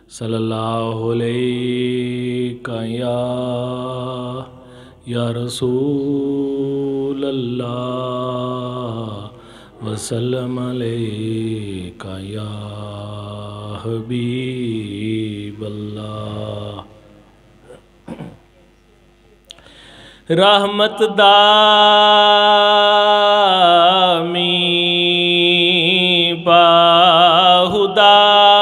सल्लल्लाहु अलैका या रसूल अल्लाह वसल्लम अलैका या हबीब अल्लाह। रहमत दामी बाहुदाया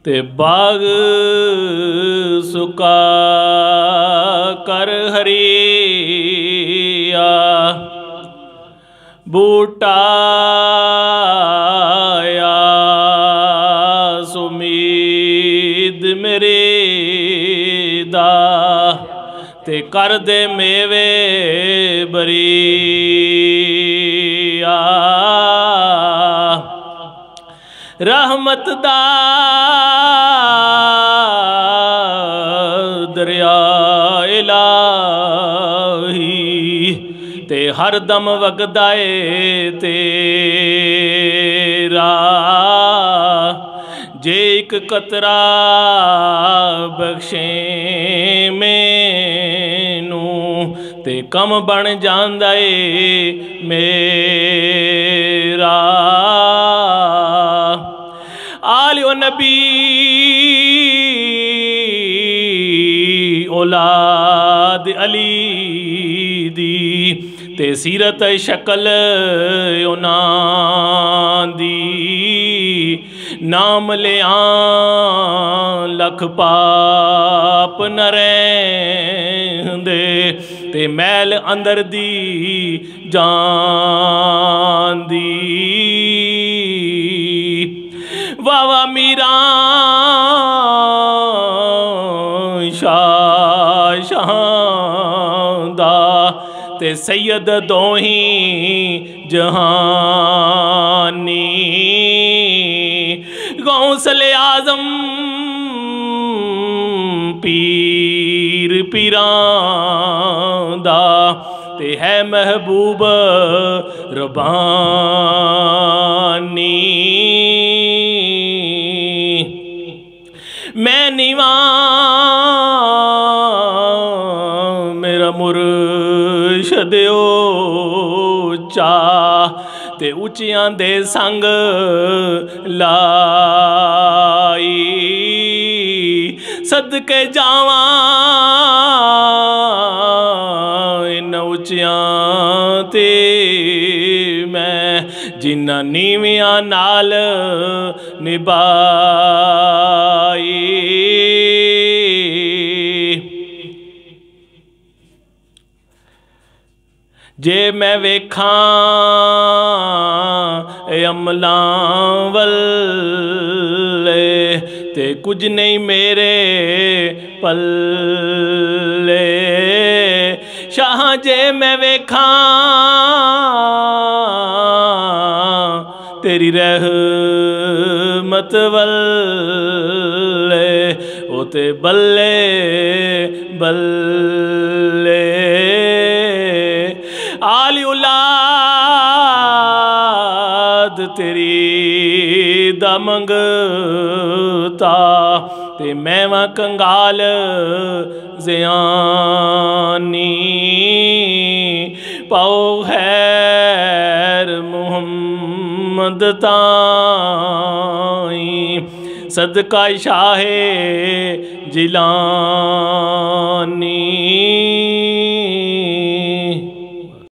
ते बाग सुका कर हरिया बूटाया सुमीद मेरे ते कर दे मेवे बरिया। रहमत दा दरिया इलाही ते हर दम वगदाए तेरा जे एक कतरा बख्शे मैनू ते कम बन जांदा ए मेरा। आलियो नबी औलाद अली दी ते सीरत शक्ल उन्हां दी नाम लिया लख पाप न रहिंदे ते मैल अंदर दी जान दी। वावा मीरा शाहदा ते सैयद दोही जहानी गौसले आजम पीर पीरांदा ते है महबूब रबानी। मैं नीवा मेरा मुर्शद उच्चा ते उचियां दे संग लाई सदके जावां इन उचियां ते मैं जिन्ना नीवियां नाल निभाई। जे मैं वेखां अमलां वल्ले ते कुछ नहीं मेरे पल्ले। शाह जे मैं वेखां तेरी रहमत वल्ले ओ ते बल्ले बल्ले। आली औलाद तेरी दा मंगता ते मैं वहाँ कंगाल ज़ियानी पाओ खैर मुहम्मद ताई सदका शाहे जिलानी।